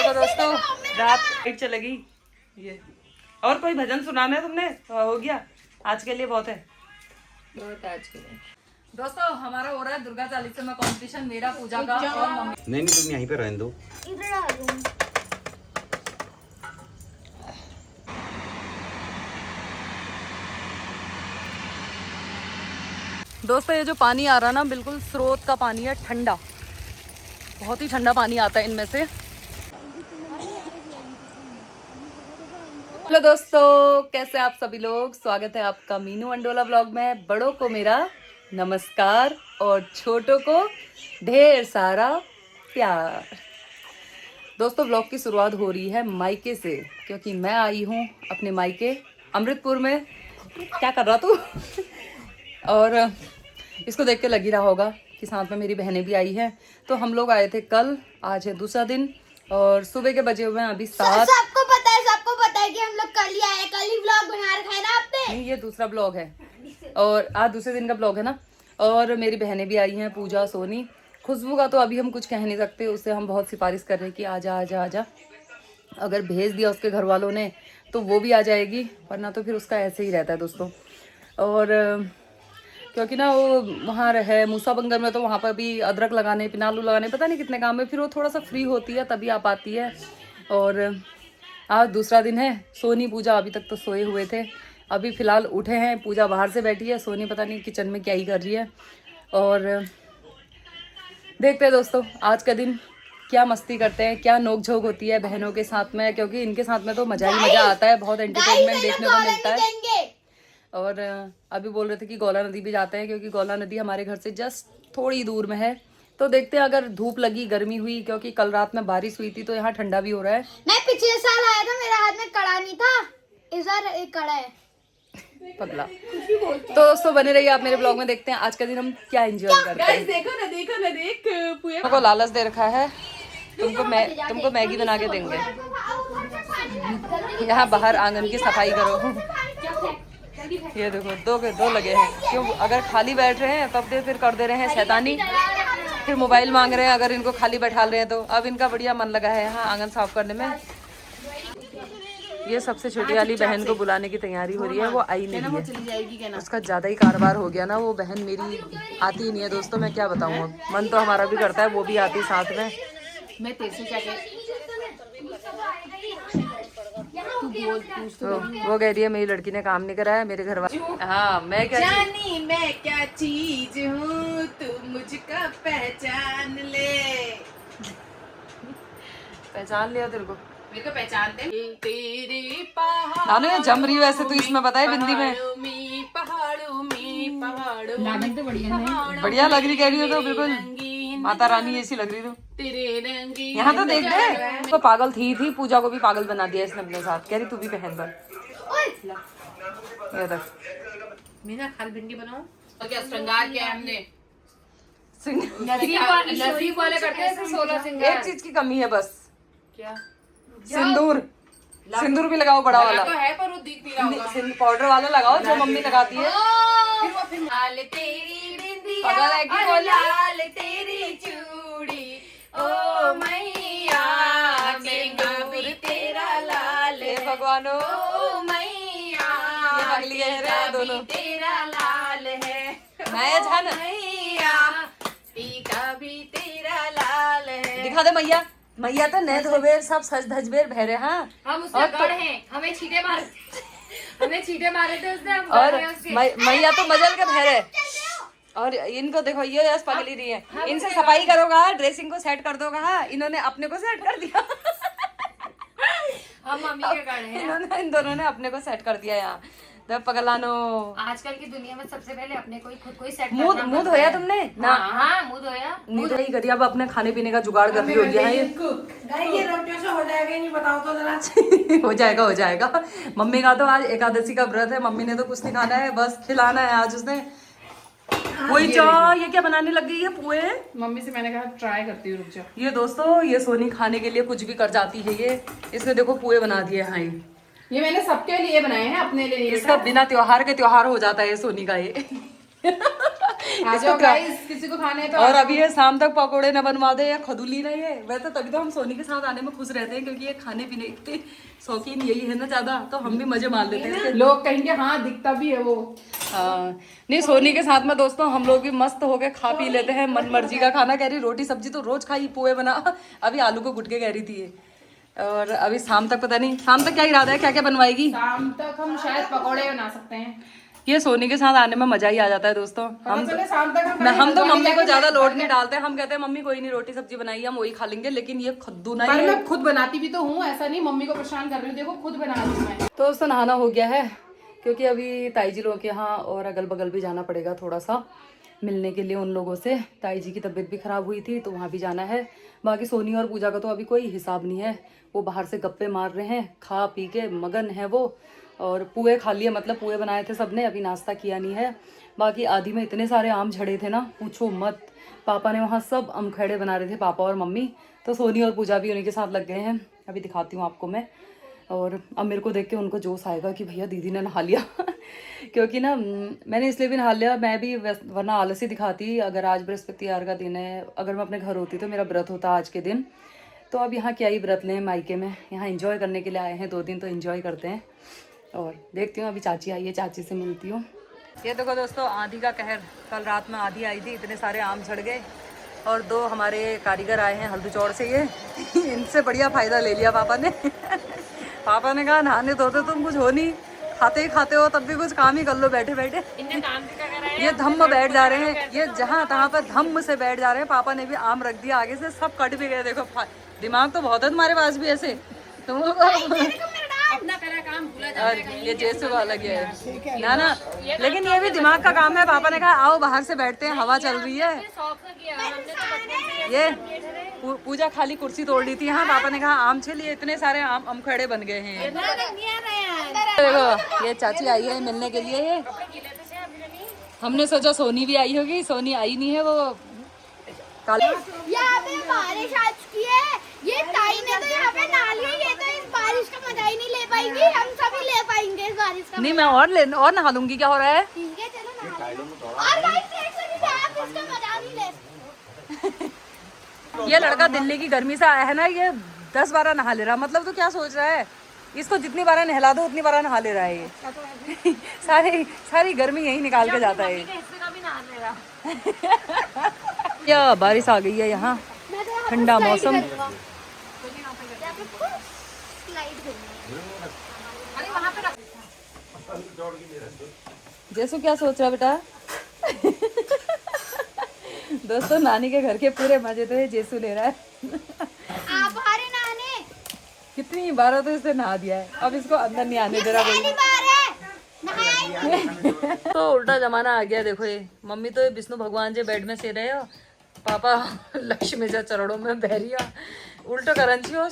देखो दोस्तों, रात लाइट चलेगी। ये और कोई भजन सुनाना है तुमने? हो गया, आज के लिए बहुत है। बहुत आज के लिए। दोस्तों हमारा हो रहा है दुर्गा चालीसा में कंपटीशन, मेरा पूजा का और मम्मी। नहीं तुम यहीं पे रहने दो। दोस्तों ये जो पानी आ रहा है ना, बिल्कुल स्रोत का पानी है, ठंडा, बहुत ही ठंडा पानी आता है इनमें से। हेलो दोस्तों, कैसे आप सभी लोग? स्वागत है आपका मीनू अंडोला व्लॉग में। बड़ों को मेरा नमस्कार और छोटों को ढेर सारा प्यार। दोस्तों व्लॉग की शुरुआत हो रही है मायके से, क्योंकि मैं आई हूँ अपने मायके अमृतपुर में। क्या कर रहा तू? और इसको देख के लग ही रहा होगा कि साथ में मेरी बहनें भी आई हैं। तो हम लोग आए थे कल, आज है दूसरा दिन और सुबह के बजे हुए हैं अभी 7। सबको पता है कि हम लोग कल ही आए, कल ही व्लॉग बना रखा है ना आपने। नहीं, ये दूसरा ब्लॉग है और आज दूसरे दिन का ब्लॉग है ना। और मेरी बहनें भी आई हैं, पूजा, सोनी। खुशबू का तो अभी हम कुछ कह नहीं सकते, उससे हम बहुत सिफारिश कर रहे हैं कि आजा आजा आजा। अगर भेज दिया उसके घर वालों ने तो वो भी आ जाएगी, वरना तो फिर उसका ऐसे ही रहता है दोस्तों। और क्योंकि ना वो वहाँ है मूसा बंगर में, तो वहाँ पर भी अदरक लगाने, पिनालू लगाने, पता नहीं कितने काम है। फिर वो थोड़ा सा फ्री होती है तभी आ पाती है। और आज दूसरा दिन है। सोनी, पूजा अभी तक तो सोए हुए थे, अभी फ़िलहाल उठे हैं। पूजा बाहर से बैठी है, सोनी पता नहीं किचन में क्या ही कर रही है। और देखते हैं दोस्तों आज का दिन क्या मस्ती करते हैं, क्या नोक झोंक होती है बहनों के साथ में, क्योंकि इनके साथ में तो मज़ा ही मज़ा आता है, बहुत एंटरटेनमेंट देखने को मिलता है। और अभी बोल रहे थे कि गौला नदी भी जाते हैं, क्योंकि गौला नदी हमारे घर से जस्ट थोड़ी दूर में है। तो देखते हैं, अगर धूप लगी, गर्मी हुई, क्योंकि कल रात में बारिश हुई थी तो यहाँ ठंडा भी हो रहा है। मैं पिछले साल आया था, मेरे हाथ में कड़ा नहीं था, इस बार एक कड़ा है। पगला। तो दोस्तों बने रहिए आप मेरे ब्लॉग में, देखते हैं आज का दिन हम क्या एंजॉय करते हैं। देखो ना देख को लालच दे रखा है, तुमको मैगी बना के देंगे। यहाँ बाहर आंगन की सफाई करो। ये देखो दो लगे हैं। क्यों? अगर खाली बैठ रहे हैं तब फिर कर दे रहे हैं शैतानी, फिर मोबाइल मांग रहे हैं अगर इनको खाली बैठा रहे हैं तो। अब इनका बढ़िया मन लगा है यहाँ आंगन साफ करने में। ये सबसे छोटी वाली बहन को बुलाने की तैयारी हो रही है, वो आई नहीं है। उसका ज्यादा ही कारोबार हो गया ना, वो बहन मेरी आती ही नहीं है दोस्तों। मैं क्या बताऊँ, अब मन तो हमारा भी करता है वो भी आती साथ में। मैं तेरे से क्या वो कह रही है मेरी लड़की ने काम नहीं करा है, मेरे घर वाले। हाँ, मैं क्या जानी मैं क्या चीज हूँ, तू मुझको पहचान ले। पहचान लिया तेरे को? मेरे को पहचान दे। तेरे नानू ये जम रही है वैसे तो इसमें, बताए बिंदी में पहाड़ों तो बढ़िया लग रही, कह रही हो तो बिल्कुल माता रानी ऐसी लग रही। तो तेरे रंगी यहाँ तो देख दे, तो पागल थी पूजा को भी पागल बना दिया इसने अपने साथ। कह रही तू भी पहन कर। ये देख मीना खाल भिंडी बनाऊं और क्या श्रृंगार किया है हमने। नसीब वाले करते हैं 16 श्रृंगार। एक चीज की कमी है बस, क्या? सिंदूर। सिंदूर भी लगाओ बड़ा वाला। तो है पर वो दिख नहीं रहा होगा। पाउडर वाला लगाओ जो मम्मी लगाती है। लाल तेरी बिंदी, पागल है कि बोल? लाल तेरी चूड़ी, ओ मैया भी तेरा लाल है। भगवानो ओ मैया पगली है दोनों, तेरा लाल है। मैं जान मैया टीका भी तेरा लाल है। दिखा दे मैया। मैया तो नए धोबेर सब सज धजबेर भरे। हाँ, हम उसका गढ़ हैं, हमें छींटे मारे थे उसने, हम और मैया तो मजल के भरे। और इनको देखो, ये यस पगली रही है। इनसे सफाई करोगा, ड्रेसिंग को सेट कर दोगा। इन्होंने अपने को सेट कर दिया। हम मम्मी के गढ़ हैं। इन दोनों ने अपने को सेट कर दिया यहाँ। तो पगलानो, आजकल की दुनिया में सबसे पहले अपने को ही खुद को ही सेट मुंह धोया तुमने ना? हाँ मुंह धोया। मुंह धोई करिए, अब अपने खाने पीने का जुगाड़ कर रही होगी। ये रोटियों से हो जाएगा नहीं, बताओ तो जरा। हो जाएगा। मम्मी का तो आज एकादशी का व्रत है, मम्मी ने तो कुछ नहीं खाना है, बस खिलाना है आज उसने। वही ये क्या बनाने लग गई है? पुए। मम्मी से मैंने कहा ट्राई करती हूँ, रुक जा। ये दोस्तों, ये सोनी खाने के लिए कुछ भी कर जाती है। ये इसने देखो पुए बना दिए। हाँ, ये मैंने सबके लिए बनाए हैं, अपने लिए। इसका बिना त्योहार के त्योहार हो जाता है सोनी का ये। आ जाओ गाइस, किसी को खाने हैं तो और अभी ये शाम तक पकोड़े न बनवा दे या खदुली नहीं है। वैसे तभी तो हम सोनी के साथ आने में खुश रहते हैं, क्योंकि ये खाने पीने के शौकीन यही है ना ज्यादा, तो हम भी मजे मार लेते हैं। लोग कहेंगे हाँ दिखता भी है वो। हाँ, नहीं सोनी के साथ में दोस्तों हम लोग भी मस्त होके खा पी लेते हैं, मन मर्जी का खाना। कह रही रोटी सब्जी तो रोज खाई, पोहे बना, अभी आलू को गुटके कह रही थी ये। और अभी शाम तक पता नहीं शाम तक क्या इरादा है, क्या क्या बनवाएगी। शाम तक हम शायद पकौड़े बना सकते हैं। ये सोनी के साथ आने में मजा ही आ जाता है दोस्तों। हम चले शाम तक हम तो मम्मी को ज्यादा लोड नहीं डालते, हम कहते हैं मम्मी कोई नहीं रोटी सब्जी बनाई हम वही खा लेंगे, लेकिन ये खद्दू नहीं पर है। मैं खुद बनाती भी तो हूँ, ऐसा नहीं मम्मी को परेशान कर रही हूँ, देखो खुद बना रही हूँ मैं। तो दोस्तों नहाना हो गया है, क्योंकि अभी ताई जी लोगों के यहाँ और अगल बगल भी जाना पड़ेगा थोड़ा सा मिलने के लिए उन लोगों से। ताई जी की तबीयत भी खराब हुई थी तो वहाँ भी जाना है। बाकी सोनी और पूजा का तो अभी कोई हिसाब नहीं है, वो बाहर से गप्पे मार रहे हैं, खा पी के मगन है वो। और पुए खा लिए, मतलब पुए बनाए थे सबने, अभी नाश्ता किया नहीं है। बाकी आधी में इतने सारे आम झड़े थे ना पूछो मत। पापा ने वहाँ सब अमखेड़े बना रहे थे, पापा और मम्मी। तो सोनी और पूजा भी उन्हीं के साथ लग गए हैं, अभी दिखाती हूँ आपको मैं। और अब मेरे को देख के उनको जोश आएगा कि भैया दीदी ने नहा लिया क्योंकि ना मैंने इसलिए भी नहा लिया, मैं भी वरना आलसी दिखाती। अगर आज बृहस्पतिवार का दिन है, अगर मैं अपने घर होती तो मेरा व्रत होता आज के दिन। तो अब यहाँ क्या ही व्रत लें मायके में, यहाँ एंजॉय करने के लिए आए हैं 2 दिन, तो एंजॉय करते हैं। और देखती हूँ, अभी चाची आई है, चाची से मिलती हूँ। ये देखो दोस्तों आंधी का कहर, कल रात में आंधी आई थी, इतने सारे आम झड़ गए। और 2 हमारे कारीगर आए हैं हल्दूचौड़ से, ये इनसे बढ़िया फ़ायदा ले लिया पापा ने पापा ने कहा नहाने धोते तुम कुछ हो नहीं, खाते ही खाते हो, तब भी कुछ काम ही कर लो बैठे बैठे। ये धम्म बैठ जा रहे हैं, ये जहाँ तहाँ पर धम्म से बैठ जा रहे हैं। पापा ने भी आम रख दिया आगे से, सब कट भी गए। देखो दिमाग तो बहुत है तुम्हारे पास भी ऐसे, तुम लोग अपना करा काम भूला जाता है। ये जैसे वाला गया है ना, लेकिन ये भी दिमाग का काम है। पापा ने कहा आओ बाहर से बैठते हैं, हवा चल रही है। शौक से किया हमने तो बचपन से। ये पूजा खाली कुर्सी तोड़ ली थी। हाँ पापा ने कहा आम छे लिए, इतने सारे आम अमखड़े बन गए हैं। देखो ये चाची आई है मिलने के लिए। ये हमने सोचा सोनी भी आई होगी, सोनी आई नहीं है, वो यहाँ पे बारिश आ चुकी है। ये ताई ने तो यहाँ पे नहा लिया, ये तो इस बारिश का मजा ही नहीं ले पाएंगी, हम सभी ले पाएंगे इस बारिश का। नहीं मैं और नहा लूंगी, क्या हो रहा है। ठीक है चलो नहा लो। और गाइस देख सकते हैं आप इसका मजा नहीं ले। ये लड़का दिल्ली की गर्मी से आया है ना, ये 10-12 नहा ले रहा, मतलब तो क्या सोच रहा है, इसको जितनी बार नहला दो उतनी बार नहा ले रहा है ये सारी गर्मी यही निकाल के जाता है। या बारिश आ गई है यहाँ, ठंडा मौसम। जैसू क्या सोच रहा बेटा दोस्तों नानी के घर के पूरे मजे तो ये जैसू ले रहा है आप आ रहे नहाने? कितनी बार तो इसने नहा दिया है, अब इसको अंदर नहीं आने दे रहा पहली बार है नहाएंगे। तो उल्टा जमाना आ गया। देखो ये मम्मी तो विष्णु भगवान जी बेड में से रहे हो, पापा लक्ष्मी जी चरणों में बहरिया। उल्टो करंची हो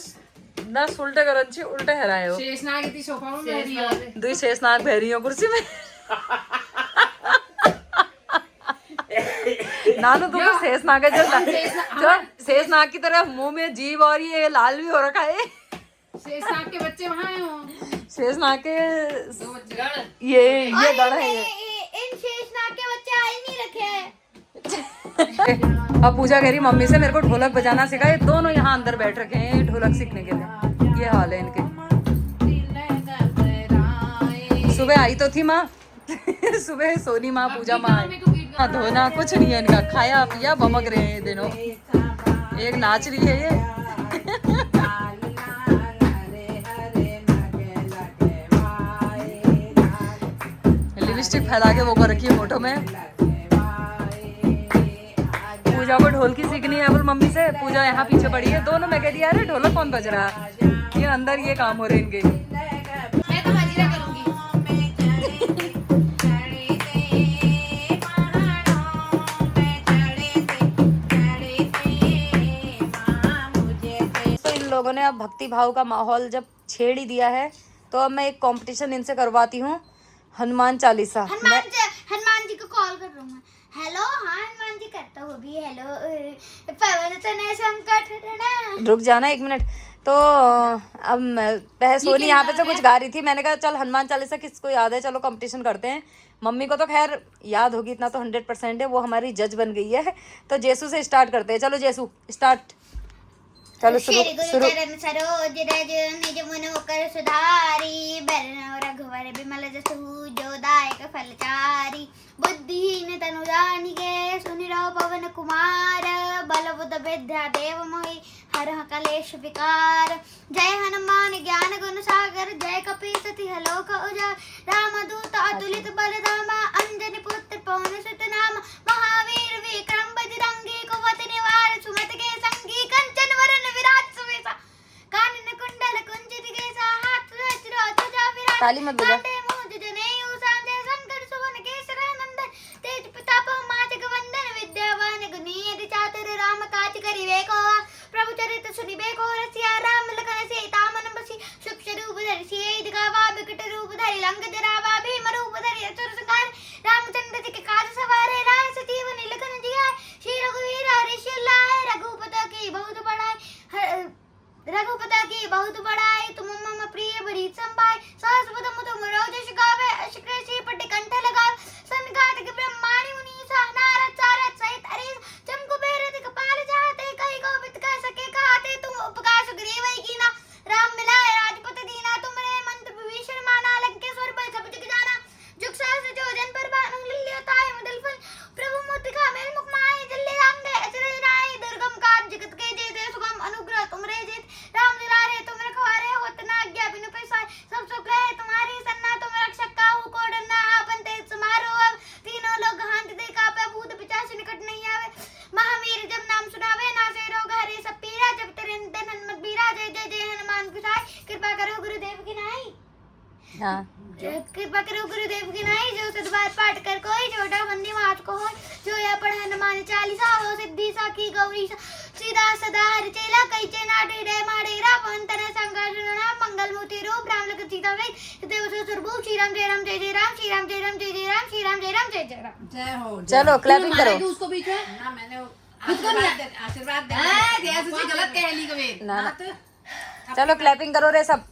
ना, उल्टे करंची उल्टे हराए हो। शेषनाग इतनी सोफा में बैठ रही है। 2 शेषनाग बह रही हो कुर्सी में नानू तुम तो शेषनाग है, जो शेषनाग की तरह मुंह में जीभ और ये लाल भी हो रखा है। शेषनाग के बच्चे वहाँ हैं। शेषनाग के ये गढ़ है ये। इन शेषनाग के बच्चे आ ही नहीं रखे हैं। अब पूजा कह रही मम्मी से मेरे को ढोलक बजाना सिखा। ये दोनों यहाँ अंदर बैठ रखे हैं ढोलक सीखने के लिए, ये हाल है इनके। सुबह आई तो थी माँ सुबह सोनी माँ पूजा माँ आई। धोना कुछ नहीं है इनका, खाया पिया बमक रहे हैं ये दिनों। एक नाच रही है ये लिपस्टिक फैला के वो कर रखी है फोटो में। पूजा को ढोल की सीखनी है बोल मम्मी से, पूजा यहाँ पीछे पड़ी है। दोनों मैं कह दिया अरे ढोलक कौन बज रहा है, ये अंदर ये काम हो रहे इनके। मैं तो हाजिरा करूंगी। तो इन लोगों ने अब भक्ति भाव का माहौल जब छेड़ ही दिया है, तो अब मैं एक कंपटीशन इनसे करवाती हूँ, हनुमान चालीसा। हनुमान जी को कॉल कर रहा हूँ। हेलो हाँ हनुमान जी करता हूँ भी। हेलो पवन तनय संकट हरणा। रुक जाना 1 मिनट। तो अब सोनी यहाँ पे से कुछ गा रही थी, मैंने कहा चल हनुमान चालीसा किसको याद है, चलो कंपटीशन करते हैं। मम्मी को तो खैर याद होगी, इतना तो 100% है, वो हमारी जज बन गई है। तो जेसू से स्टार्ट करते हैं, चलो जेसू स्टार्ट। चलो शुरू शुरू। सरोज रज निज मन मुकर सुधारी, बरनौ रघुवर बिमल जसु जो दायक फलचारी। बुद्धिहीन तनु जानिके सुनिरौ पवन कुमार, बल बुद्ध विद्या देव मोहि हरह कलेश विकार। जय हनुमान ज्ञान गुण सागर, जय कपीसति लोक उजागर। रामदूत अतुलित बल धामा, अंजनी पुत्र पवन सुत नामा। महावीर विक्रम बजरंगी, कुमति निवार सुमति के संगी। कंचन वरन विराज सुबेसा, कानन कुंडल कुंचित केसा। हाथ वज्र ध्वजा विराज, ताली मत बजा। कांधे मूंज जनेऊ साजे। शंकर सुवन केसरी नंदन, तेज प्रताप मातिक वंदन। विद्यावान गुणी अति चातुर, राम काज करिबे को। प्रभु चरित सुनिबे को रसिया, राम लखन सीता मन बसी। सूक्ष्म रूप धरि सियहि दिखावा, विकट रूप धरि लंक जरावा। भीम रूप धरि असुर संहार, रामचंद्र जी के काज सवारे। राय सजीवन लखन जियाए, श्री रघुवीर हर्ष लाए। रघुपति की बहुत बड़ाई, रघुपति की बहुत बड़ाई। तुम मम प्रिय भरीत संभाय, सहस बदन तुम रोजस गावे। अश्व कृषि पट्टी कंठ लगावे, सनकादिक ब्रह्मांड मुनीसा। नारद सारद सहित अरीस, जम कुबेर दिखपाल जाते। कहि कोविद कह सके कहते, तुम उपकार सुग्रीव कीना। राम मिलाए राजपत दीना, तुमरे मंत्र विभीषण माना। लंकेश्वर पर सब जग जाना, जुग सहस्र जो जन पर भानु। लील्योताय मदल फल, प्रभु मूर्तिका मेल मुख माहि। जल्दी राम गए अचरज नाहि, दुर्गम काज जगत के जेते। सुगम अनुग्रह तुमरे जेत, राम दुलारे तुम रखवारे। होत न आज्ञा बिनु पैसारे, सब सुख रहे तुम्हारी सन्ना। तुम रक्षक काहू को डरना, आपन तेज समारो। अब तीनों लोग हाथ दे कापे, भूत पिशाच निकट नहीं आवे। महावीर जब नाम सुनावे, नासे रोग हरे सब पीरा। जब तेरे निधन हनुमत बीरा, जय जय जय हनुमान गोसाई। कृपा करो गुरुदेव की नाई, हाँ कृपा करो गुरुदेव की नाई। जो सदबार पाठ कर कोई, छोटा बंदी मात को हो। जो या पढ़ हनुमान चालीसा, वो सिद्धि साखी गौरी। सीधा सदा हरि चेला, कई चेनाटे डे माड़े। रावण तन संकर्षण, मंगल मूर्ति रूप। राम लखन सीता सहित देव सो सुरभूप। श्री राम जय राम जय जय राम, श्री राम जय राम जय जय राम, श्री राम जय राम जय जय राम। जय हो। चलो क्लैपिंग करो। उसको बीच में ना, मैंने आशीर्वाद दे गलत कह ली कबीर ना ना। चलो क्लैपिंग करो रे सब,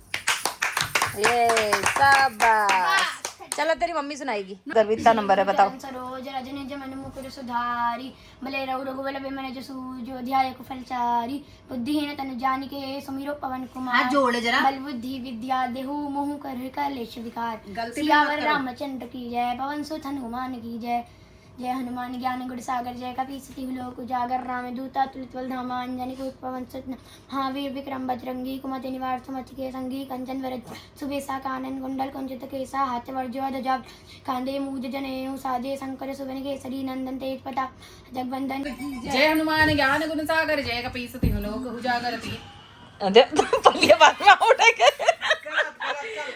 ये शाबाश। चलो तेरी मम्मी सुनाएगी। गर्विता नंबर है, बताओ। सरोज रजनी जमन मुकुर सुधारी, भले रघु रघुबल बिमल जसु। जो ध्याय को फलचारी, बुद्धिहीन तनु जानिके सुमिरो पवन कुमार। हाथ जोड़ जरा। बल बुद्धि विद्या देहु, मोह कर कलेश विकार। गलती सियावर रामचंद्र की जय, पवन सुत हनुमान की जय। जय हनुमान ज्ञान गुण सागर, जय कपीसति लोक उजागर। रामदूत अतुलित बल धामा, अंजनी पुत्र पवन सुत नामा। महावीर विक्रम बजरंगी, कुमति निवार सुमति के संगी। कंचन वरद सुबेसा, कानन कुंडल कुंचित केसा। हाथ वज्र ध्वजा, कांधे मूज जनेऊ साजे। शंकर सुवन केसरी नंदन, तेज प्रताप जगवंदन। जय हनुमान ज्ञान गुण सागर, जय कपीसति लोक उजागर। पहले बात में उठेगा।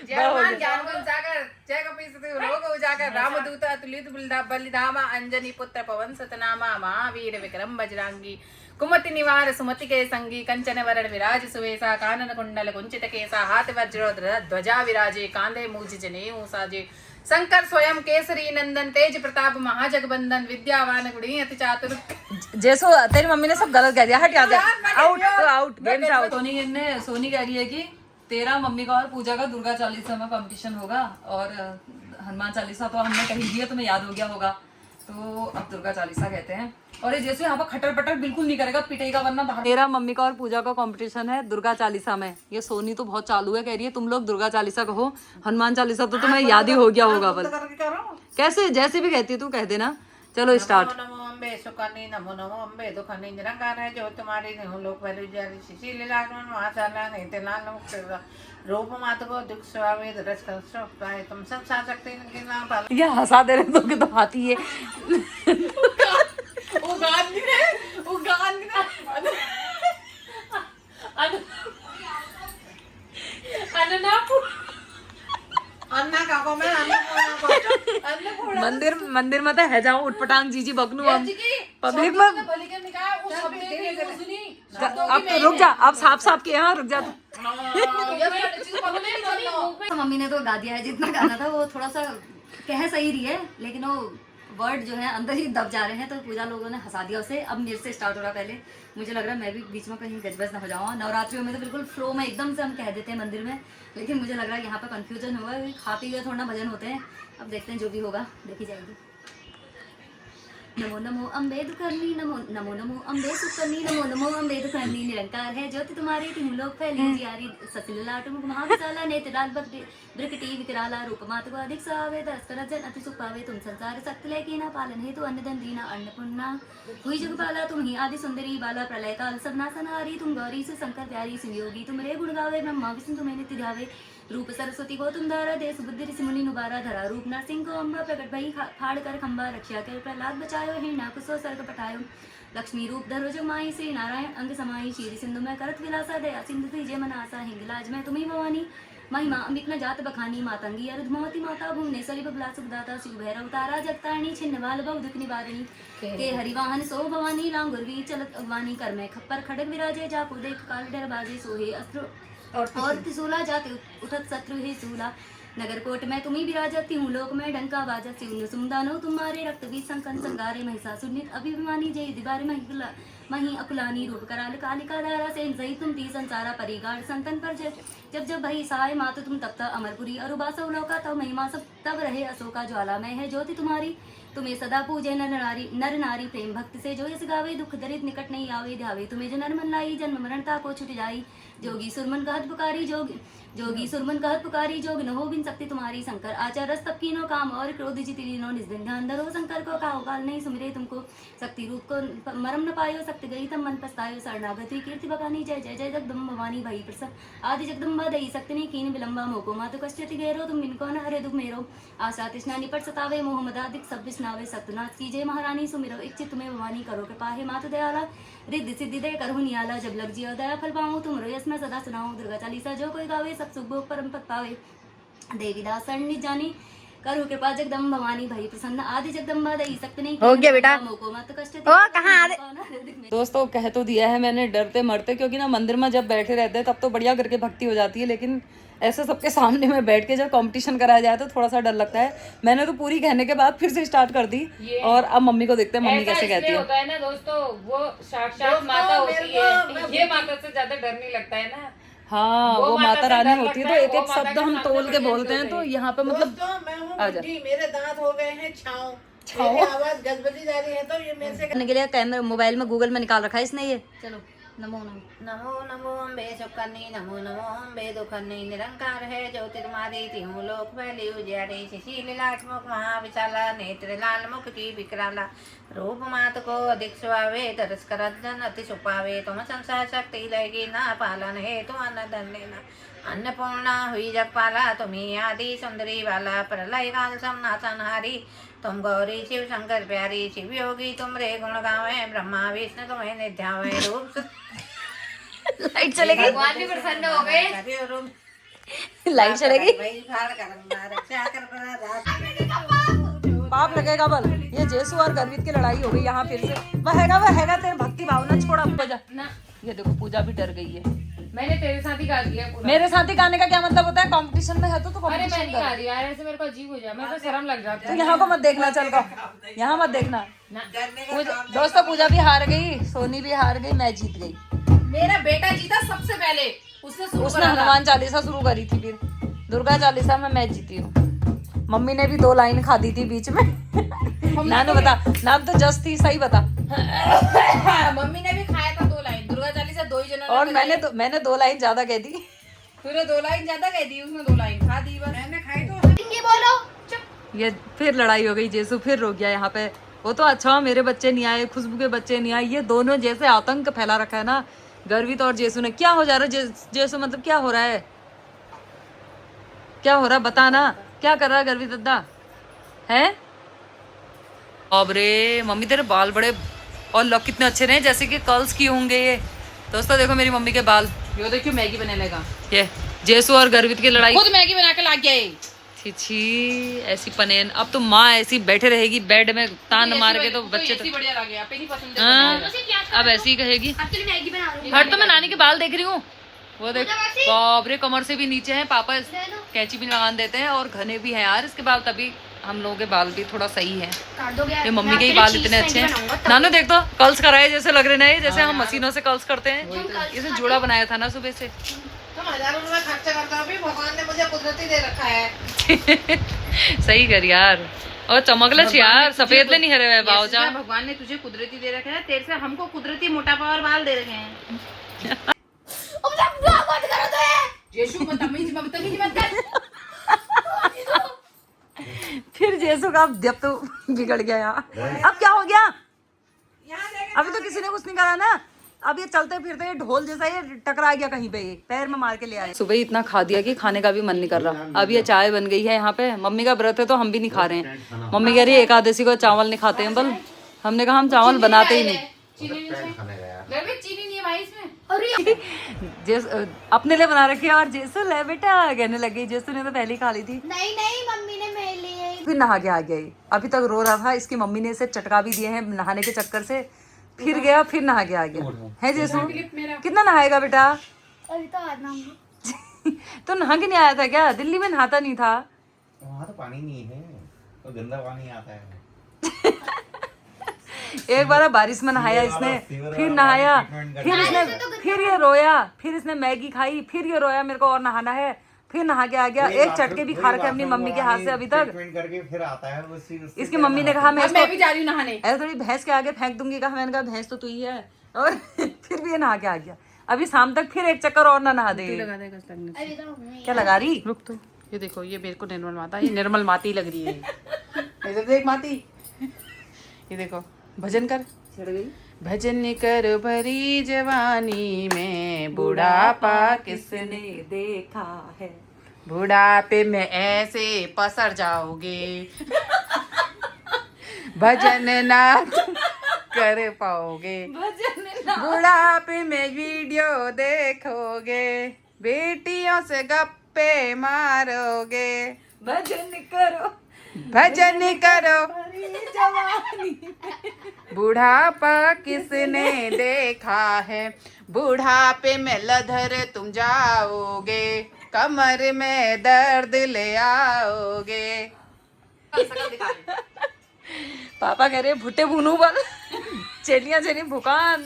जय हनुमान ज्ञान गुण सागर, जय कपीसति लोक उजागर। रामदूत अतुलित बल धामा, अंजनी पुत्र पवन सुत नामा। महावीर विक्रम बजरंगी, कुमति निवार सुमति के संगी। कंचन वरण विराज सुवेसा, कानन कुंडल कुंचित केसा। हाथ वज्र ध्वजा विराजे, कांधे मूज जनेऊ साजे। शंकर स्वयं केसरी नंदन, तेज प्रताप महाजगबंदन। विद्यावान गुणी अति चातुर। जैसो तेरी मम्मी ने सब गलत कह दिया, हट यहाँ से। आउट तो आउट, गेम से आउट। सोनी कह रही है कि तेरा मम्मी का और पूजा का दुर्गा चालीसा में कंपटीशन होगा, और हनुमान चालीसा तो हमने कही दी है, तुम्हें याद हो गया होगा, तो अब दुर्गा चालीसा कहते हैं। और ये जैसे यहाँ पर खटर पटर बिल्कुल नहीं करेगा, पिटेगा वरना बाहर। मेरा मम्मी का और पूजा का कंपटीशन है दुर्गा चालीसा में। ये सोनी तो बहुत चालू है, कह रही है तुम लोग दुर्गा चालीसा कहो, हनुमान चालीसा तो तुम्हें याद ही हो गया होगा। बल कैसे जैसे भी कहती है तू कह देना। चलो स्टार्ट। नमो अम्बे सुकन्नी, नमो नमो अम्बे दुखन्नी। निरंकार है जो तुम्हारी लोक वैलु जारी। शिशिल लागमन महाचाला नहीं तेला नमक। रूप मात को दुख स्वावेद रस कर पाए। तुम संसार सकते के नाम पाल। ये हंसा दे रहे तो कि तो हाथी है। वो गान नहीं है, वो गान नहीं है। अन्ना का को मैं मंदिर में तो है जाऊं उठपटांग जीजी बकनू हम पब्लिक में। अब तो रुक जा, अब साफ साफ के यहाँ रुक जा। मम्मी ने तो गा दिया है, जितना गाना था वो थोड़ा सा कह सही रही है, लेकिन वो वर्ड जो है अंदर ही दब जा रहे हैं, तो पूजा लोगों ने हंसा दिया उसे। अब मेरे से स्टार्ट हो रहा। पहले मुझे लग रहा है मैं भी बीच में कहीं गजबज ना हो जाऊँ। नवरात्रियों में तो बिल्कुल फ्लो में एकदम से हम कह देते हैं मंदिर में, लेकिन मुझे लग रहा है यहाँ पर कन्फ्यूजन होगा, क्योंकि खा पी गए थोड़ा ना भजन होते हैं। अब देखते हैं जो भी होगा देखी जाएगी। नमो नमो अम्बे दुखरनी, नमो नमो नमो अम्बे सुकरनी, नमो नमो अम्बे दुखरनी। निरंकार है ज्योति तुम्हारी, तुम लोग फैली जियारी। ससिल लाट मुख महाविशाला, नेत्र लाल ब्रिकटी विकराला। रूप मातु अधिक सावे, दरस कर जन अति सुख पावे। तुम संसार सत्य लेकी ना पालन हेतु अन्न धन दीना अन्नपूर्णा। हुई जुगपाला तुम ही आदि सुंदरी बाला। प्रलय काल सब नासनहारी, तुम गौरी से शंकर प्यारी। सुयोगी तुम रे गुण गावे, ब्रह्मा विष्णु तुम्हें नित्य ध्यावे। रूप सरस्वती को तुम धारा, देश बुद्धि ऋषि मुनि नुबारा। धरा रूप नरसिंह को अम्बा, प्रकट भई फाड़ कर खंबा। रक्षा कर प्रहलाद बचायो, हिरणा कुसो सर्ग पटायो। लक्ष्मी रूप धरो जग माई, श्री नारायण अंग समाई। शीर सिंधु में करत विलासा, दया सिंधु तुझे मनासा। हिंगलाज में तुम्ही भवानी, महिमा अमित न जात बखानी। मातंगी अरुधमोती माता, भुवनेश्वरी बबला सुखदाता। शिव भैरव तारा जगतारणी, छिन्न बाल बहु दुख निवारणी। के हरिवाहन सो भवानी, लांगुरवी चलत अगवानी। कर में खप्पर खड़ग विराजे, जाको देख काल डर बाजे। सोहे अस्त्र और त्रिशूला, जाते उठत शत्रु ही सूला। नगर कोट में तुम्ही विराजती हूँ, लोक में डंका बाजा। सिंह सुमदानो तुम्हारे, रक्त बीज संकन संगारे। महिषासुर अभिमानी, जय दिवारे मही अकुलानी। रूप कराल कालिका धारा, से सही तुम ती संसारा। परिगार संतन पर जब जब भई सहाय, मातु तुम तब तक अमरपुरी। अरुबासौ लौका तब महिमा सब तब रहे। अशोका ज्वाला में है ज्योति तुम्हारी, तुम्हें सदा पूजे नर नारी। प्रेम भक्ति से जो यस गावे, दुख दरिद्र निकट नहीं आवे। ध्यावे तुम्हें जो नर मन लाई, जन्म मरणता को छुट जाई। जोगी सुरमन कहत पुकारी, जोगी सुरमन कहत पुकारी। जोग न हो बिन शक्ति तुम्हारी। शंकर आचार रस तब कीनो, काम और क्रोध जिति लीनो। निस्दिन ध्यान धरो शंकर को, काहो काल नहीं सुमिरे तुमको। शक्ति रूप को मरम न पायो, शक्ति गई तब मन पछतायो। शरणागति कीर्ति बखानी, जय जय जय जगदम्ब भवानी। भई प्रसन्न आदि जगदम्बा, दई शक्ति ने कीन विलंबा। मोको मातु कष्ट घेरो, तुम इनको न हरे दुख मेरो। आशा तृष्णा निपट सतावे, मोह मदादिक सब विस्नावे। सत्यनाथ कीजय महारानी, सुमिरो इच्छित तुम्हें भवानी। करो कृपा हे मातु दयाला, रिद्धि सिद्धि दे करहु नियाला। जब लग जियो दया फल पाऊँ, तुम यश में सदा सुनाऊं। दुर्गा चालीसा जो कोई गावे, सब सुख भोग परम पद पावे। देवी दास शरण निज जानी, करो कृपा जगदम्ब भवानी। भई प्रसन्न आदि जगदम्बा, दई शक्ति नहीं हो गया बेटा। मोको मत कष्ट दोस्तों कह तो दिया है मैंने, डरते मरते, क्योंकि ना मंदिर में जब बैठे रहते हैं तब तो बढ़िया करके भक्ति हो जाती है, लेकिन ऐसे सबके सामने में बैठ के जब कंपटीशन कराया जाए तो थोड़ा सा डर लगता है। मैंने तो पूरी कहने के बाद फिर से स्टार्ट कर दी, और अब मम्मी को देखते हैं मम्मी कैसे कहती है। होता है ना दोस्तों, वो साक्षात माता होती है, ये माता से ज्यादा डर नहीं लगता है ना। हाँ वो माता रानी होती है, तो एक एक शब्द हम तोल के बोलते हैं। तो यहाँ पे मतलब मैं हूँ बुढ़ी, मेरे दांत हो गए हैं छाँव, मेरी आवाज गजबजी जा रही है, तो ये मेरे से करने के लिए कैमरा मोबाइल में गूगल में निकाल रखा है इसने ये। चलो नमो नमो नमो नमो अम्बे सुकरनी, नमो नमो अम्बे दुखरनी। निरंकार है ज्योति तुम्हारी, तिहु लोक फैली उजियारी। शिशिल लाट मुख महाविशाला, नेत्र लाल मुख की विकराला। रूप मात को अधिक सुहावे, तरस कर जन अति सुपावे। तुम संसार शक्ति लगी ना पालन है, तो अन्न धन लेना। अन्नपूर्णा हुई जगपाला, तुम्ही आदि सुंदरी वाला। प्रलय काल सब नासनहारी, तुम गौरी शिव शंकर प्यारी। शिव योगी तुम रे गुण गावे, ब्रह्मा विष्णु तुम्हें निध्यावे। रूप लाइट चलेगी, भगवान भी प्रसन्न हो गए। लाइट चलेगी। पाप लगेगा बल। ये जेसु और गर्वित की लड़ाई हो गई यहाँ फिर से। वह हैगा तेरे भक्ति भावना छोड़ा पूजा ना। ये देखो पूजा भी डर गई है। मैंने तेरे साथ ही गा दिया पूरा। मेरे साथ ही गाने का क्या मतलब होता है? कंपटीशन में है तो अरे मैं कंपटीशन नहीं गा रही यार, ऐसे मेरे को अजीब हो जाए, मेरे को शर्म लग जाती तो है। यहाँ को मत देखना, चल को यहाँ मत देखना। दोस्तों पूजा भी हार गई, सोनी भी हार गई, मैं जीत गई। मेरा बेटा जीता सबसे पहले, उसने हनुमान चालीसा शुरू करी थी, फिर दुर्गा चालीसा में मैं जीती हूँ। मम्मी ने भी 2 लाइन खा दी थी बीच में। नानू बता, नाम तो जस्ट थी, सही बता। मम्मी ने भी खाया था 2 लाइन, दुर्गा चालीसा 2 ही जनों और मैंने 2 लाइन ज्यादा कह दी। तूने 2 लाइन ज्यादा कह दी, उसने 2 लाइन खा दी। बस मैंने खाई तो हिंदी बोलो। चुप। ये फिर लड़ाई हो गई, जेसु फिर रो गया यहाँ पे। वो तो अच्छा मेरे बच्चे नहीं आए, खुशबू के बच्चे नहीं आए। ये दोनों जैसे आतंक फैला रखा है ना गर्वित और जेसु ने। क्या हो जा रहा है जेसु, मतलब क्या हो रहा है, क्या हो रहा है बता ना, क्या कर रहा है गर्वित दादा है? अब रे मम्मी तेरे बाल बड़े और लोग कितने अच्छे रहे, जैसे कि कर्ल्स की होंगे ये। दोस्तों देखो मेरी मम्मी के बाल, यो देखियो मैगी बने लगा। ये जेसु और गर्वित की लड़ाई। खुद मैगी बना के ला गया। छी ऐसी पनेन। अब तो माँ ऐसी बैठे रहेगी बेड में तान मार के, तो बच्चे तो बढ़िया लगे, आप नहीं पसंद हाँ, अब ऐसी कहेगी। एक्चुअली मैगी बना रही हट तो मैं नानी के बाल देख रही हूँ। वो देख बाप रे, कमर से भी नीचे हैं। पापा कैंची भी लगा देते हैं और घने भी हैं यार इसके बाल, तभी हम लोगों के बाल भी थोड़ा सही है। काट दोगे ये मम्मी के ही बाल इतने अच्छे हैं। नानू देख तो कर्ल्स कराए जैसे लग रहे नहीं, जैसे हम मशीनों से कर्ल्स करते हैं। इसे जोड़ा बनाया था ना सुबह से। तुम हजारों रुपए खर्चा करते हो, अभी भगवान ने मुझे कुदरती दे रखा है। सही कर यार, और चमकलच यार, सफेद ले नहीं हरे हुए बाव जा। भगवान ने तुझे कुदरती दे रखा है, तेरे से हमको कुदरती मोटापा और बाल दे रखे हैं। यीशु बदतमीजी मत कर। फिर जैसू का अब जब तो बिगड़ गया यहाँ। अब क्या हो गया? अभी तो किसी ने कुछ नहीं करा ना। अब ये चलते फिरते ये ढोल जैसा ये टकरा गया कहीं पे, ये पैर में मार के ले आए। सुबह इतना खा दिया कि खाने का भी मन नहीं कर रहा। अब ये चाय बन गई है यहाँ पे। मम्मी का व्रत है तो हम भी नहीं खा रहे हैं। मम्मी कह रही है एकादशी को चावल नहीं खाते हैं। बल हमने कहा हम चावल बनाते ही नहीं। चीनी नहीं है भाई इसमें। जैस अपने लिए बना रखी है और जैसू ले बेटा कहने लगी। जैसू ने तो पहले ही खा ली थी। नहीं मम्मी ने मेरे लिए। फिर नहा के आ गया ये। अभी तक रो रहा था, इसकी मम्मी ने इसे चटका भी दिए हैं नहाने के चक्कर से। फिर गया, फिर नहा के आ गया है। जैसू कितना नहाएगा बेटा? अभी तो आना। तो नहा के नहीं आया था क्या? दिल्ली में नहाता नहीं था? वहाँ तो पानी नहीं है, तो गंदा पानी आता है। एक बार बारिश में नहाया इसने, फिर नहाया, फिर ये रोया, फिर इसने मैगी खाई, फिर ये रोया मेरे को और नहाना है, फिर नहा के आ गया। एक चटके भी खा रखे अपनी मम्मी के हाथ से अभी तक। करके फिर आता है इसकी मम्मी ने कहा मैं मैं भी जा रही हूँ नहाने। ऐसे थोड़ी भैंस के आगे फेंक दूंगी। कहा मैंने कहा भैंस तो तू ही है। और फिर भी ये नहा के आ गया। अभी शाम तक फिर एक चक्कर और ना नहा दे। अभी तो क्या लगा रही? रुक तो ये देखो, ये मेरे को निर्मल माता, ये निर्मल माती लग रही है। इधर देख माती, ये देखो भजन कर। चढ़ गई। भजन कर भरी जवानी में बुढ़ापा किसने देखा है? बुढ़ापे में ऐसे पसर जाओगे, भजन ना कर पाओगे, बुढ़ापे में वीडियो देखोगे, बेटियों से गप्पे मारोगे, भजन करो बुढ़ापा किसने देखा है, बुढ़ापे में लधर तुम जाओगे, कमर में दर्द ले आओगे। पापा कह रहे भुट्टे भूनू बल। चलिया जनी भूखान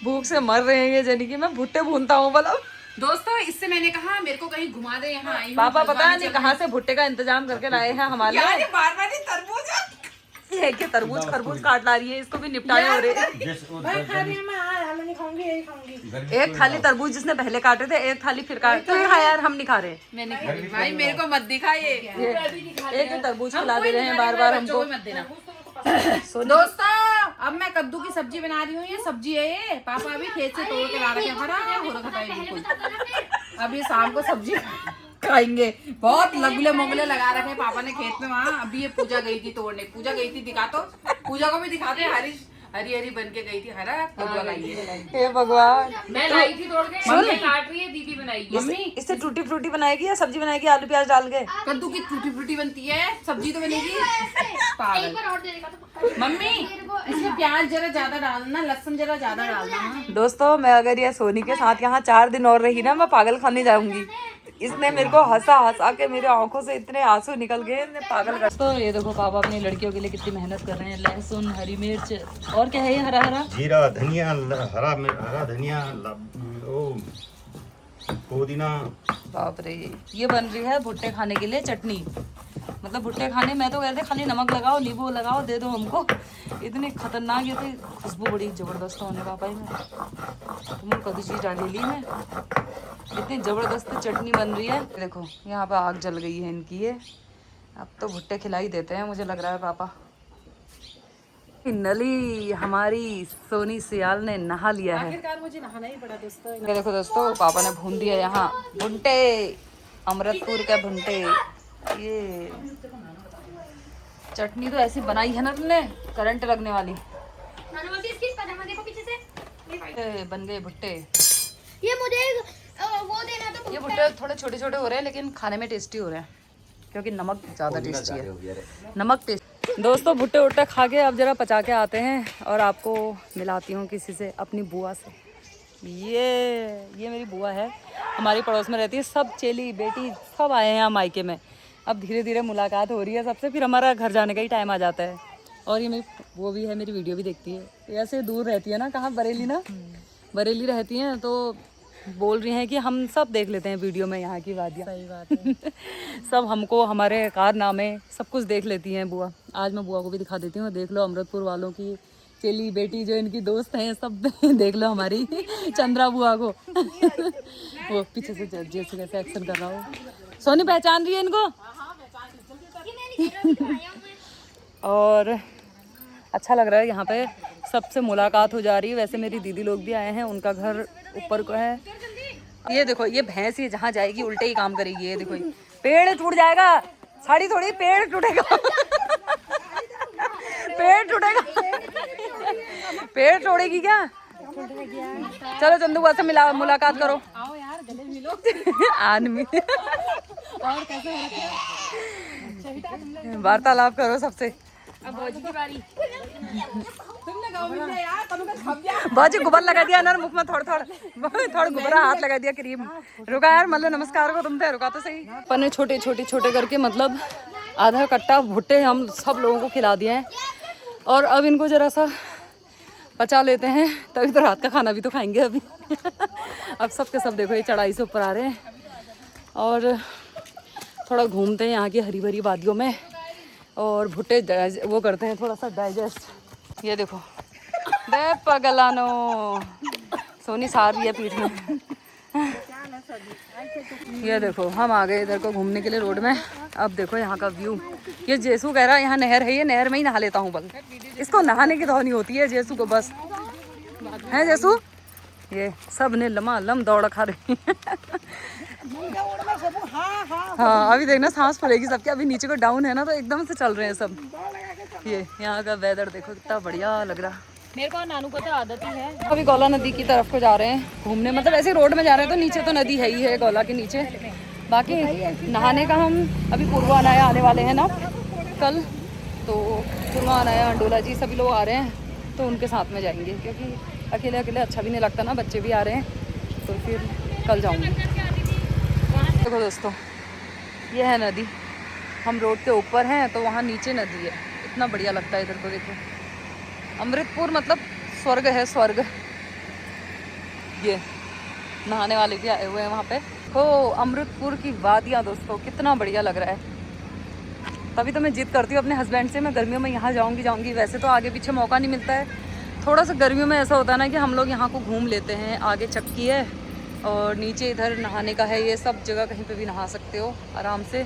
भूख से मर रहे हैं ये जनी की मैं भुट्टे भूनता हूँ बल। अब दोस्तों इससे मैंने कहा मेरे को कहीं घुमा दे, यहाँ आई हूँ। पापा पता नहीं कहाँ से भुट्टे का इंतजाम करके लाए हैं हमारे लिए। बार तरबूज ये क्या तरबूज खरबूज काट ला रही है, इसको भी निपटाने हो रहे हैं। एक थाली तरबूज जिसने पहले काटे थे, एक थाली फिर काट। तू खा यार, हम नहीं खा रहे। मैं नहीं खाई भाई, मेरे को मत दिखा ये एक तरबूज खिला दे रहे हैं बार बार हमको। मत देना। दोस्तों अब मैं कद्दू की सब्जी बना रही हूँ। ये सब्जी है, ये पापा अभी खेत से तोड़ के ला रखे हैं। हरा हो रखा है बिल्कुल। अब ये शाम को सब्जी खाएंगे। बहुत लगुले मोगले लगा रखे हैं पापा ने खेत में वहाँ। अभी ये पूजा गई थी तोड़ने, पूजा गई थी, दिखा तो पूजा को भी दिखाते। हरी हरी बन के गई थी, हरा कद्दू लाई है। हे भगवान, मैं लाई थी तोड़ के, मम्मी काट रही है, दीदी बनाएगी। मम्मी इससे टूटी फ्रूटी बनाएगी या सब्जी बनाएगी आलू प्याज डाल के? कद्दू की टूटी फ्रूटी बनती है, सब्जी तो बनेगी। पागल एक बार और दे देगा तो मम्मी, इसमें प्याज जरा ज्यादा डालना, लहसुन जरा ज्यादा डालना। दोस्तों मैं अगर ये सोनी के साथ यहाँ 4 दिन और रही ना, मैं पागल खाने जाऊंगी। इसने मेरे को हंसा हंसा के मेरे आंखों से इतने आंसू निकल गए, पागल कर। तो ये देखो पापा अपनी लड़कियों के लिए कितनी मेहनत कर रहे हैं। लहसुन, हरी मिर्च और क्या है ये हरा हरा जीरा, धनिया, हरा धनिया, पुदीना। बाप रे, ये बन रही है भुट्टे खाने के लिए चटनी। मतलब भुट्टे खाने में तो कहते खाली नमक लगाओ, नींबू लगाओ, दे दो हमको। इतनी खतरनाक ये थी, खुशबू बड़ी जबरदस्त होने पापा में। तुम कभी चीज डाली ली में, इतनी जबरदस्त चटनी बन रही है। देखो यहाँ पे आग जल गई है इनकी। ये अब तो भुट्टे खिला ही देते हैं मुझे लग रहा है पापा। नली हमारी सोनी सियाल ने नहा लिया है। आखिरकार मुझे नहाना ही पड़ा दोस्तों। ये देखो दोस्तों पापा ने भून दिया यहाँ भुट्टे, अमृतपुर के भुट्टे। ये चटनी तो ऐसी बनाई है ना तुमने, करंट लगने वाली। देखो पीछे से बन गए भुट्टे। ये मुझे वो देना तो ये भुट्टे थोड़े छोटे छोटे हो रहे हैं लेकिन खाने में टेस्टी हो रहे हैं क्योंकि नमक ज़्यादा टेस्टी है। नमक टेस्ट। दोस्तों भुट्टे उट्टे खा के अब जरा पचा के आते हैं और आपको मिलाती हूँ किसी से, अपनी बुआ से। ये मेरी बुआ है, हमारी पड़ोस में रहती है। सब चेली बेटी सब आए हैं यहाँ मायके में। अब धीरे धीरे मुलाकात हो रही है सबसे, फिर हमारा घर जाने का ही टाइम आ जाता है। और ये मेरी वो भी है, मेरी वीडियो भी देखती है। ऐसे दूर रहती है ना, कहाँ बरेली ना, बरेली रहती हैं, तो बोल रही हैं कि हम सब देख लेते हैं वीडियो में यहाँ की वादियाँ। सही बात है। सब हमको, हमारे कारनामे सब कुछ देख लेती हैं बुआ। आज मैं बुआ को भी दिखा देती हूँ, देख लो अमृतपुर वालों की चेली बेटी जो इनकी दोस्त हैं सब देख लो हमारी चंद्रा बुआ को। वो पीछे से जैसे कैसे एक्शन कर रहा हो। सोनी पहचान रही है इनको। और अच्छा लग रहा है यहाँ पे, सबसे मुलाकात हो जा रही है। वैसे मेरी दीदी लोग भी आए हैं, उनका घर ऊपर को है। ये देखो, ये भैंस ये जहाँ जाएगी उल्टे ही काम करेगी। ये देखो, पेड़ टूट जाएगा, साड़ी थोड़ी, पेड़ टूटेगा। पेड़ टूटेगा, पेड़ तोड़ेगी क्या? चलो चंदू बुआ से मुलाकात करो। आओ यार, गले मिलो। आदमी और कैसे हो रखे? वार्तालाप करो सबसे। अब भौजी की बारी। तुमने गाँव में यार, तुमने खप गया। बाजी गुब्बारा लगा दिया ना मुख में, थोड़ा गुब्बारा हाथ लगा दिया क्रीम। रुका यार, मतलब नमस्कार को तुम थे, रुका तो सही। अपन ने छोटे छोटे छोटे करके मतलब आधा कट्टा भुट्टे हम सब लोगों को खिला दिए हैं। और अब इनको जरा सा पचा लेते हैं, तभी तो रात का खाना भी तो खाएंगे अभी। अब सब के सब देखो ये चढ़ाई से ऊपर आ रहे हैं और थोड़ा घूमते हैं यहाँ की हरी भरी वादियों में और भुट्टे वो करते हैं थोड़ा सा डाइजेस्ट। ये देखो दे पगलानो, सोनी सार रही है पीठ में। ये देखो हम आ गए इधर को घूमने के लिए रोड में। अब देखो यहाँ का व्यू। ये जेसू कह रहा है यहाँ नहर है, ये नहर में ही नहा लेता हूँ बस। इसको नहाने की तो नहीं होती है जेसू को, बस है जेसू। ये सब ने लमालम दौड़ खा रही है। हाँ अभी देखना सांस फूलेगी सबकी। अभी नीचे को डाउन है ना तो एकदम से चल रहे हैं सब। ये यहाँ का वेदर देखो कितना बढ़िया लग रहा। मेरे को नानू को तो आदत ही है। अभी गौला नदी की तरफ को जा रहे हैं घूमने, मतलब ऐसे रोड में जा रहे हैं तो नीचे तो नदी है ही है गौला के नीचे। बाकी नहाने का हम अभी पूर्वा अनाया आने वाले हैं ना कल, तो पूर्वा अनाया अंडोला जी सभी लोग आ रहे हैं तो उनके साथ में जाएंगे, क्योंकि अकेले अकेले अच्छा भी नहीं लगता ना, बच्चे भी आ रहे हैं तो फिर कल जाऊँगी। देखो दोस्तों ये है नदी, हम रोड के ऊपर हैं तो वहाँ नीचे नदी है। इतना बढ़िया लगता है इधर को। देखो अमृतपुर मतलब स्वर्ग है, स्वर्ग। ये नहाने वाले भी आए हुए हैं वहाँ पे। तो अमृतपुर की वादियाँ दोस्तों कितना बढ़िया लग रहा है। तभी तो मैं जिद करती हूँ अपने हस्बैंड से, मैं गर्मियों में यहाँ जाऊँगी। वैसे तो आगे पीछे मौका नहीं मिलता है। थोड़ा सा गर्मियों में ऐसा होता है ना कि हम लोग यहाँ को घूम लेते हैं। आगे चक्की है और नीचे इधर नहाने का है, ये सब जगह कहीं पे भी नहा सकते हो आराम से।